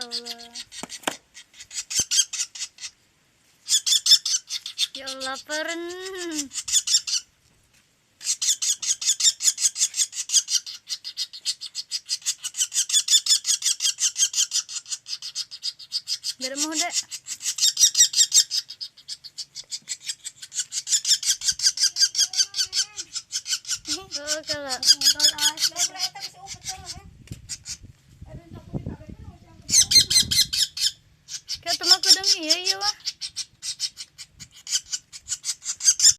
Allah. Ya Allah, peren. Biar mau dek. Oh, kalau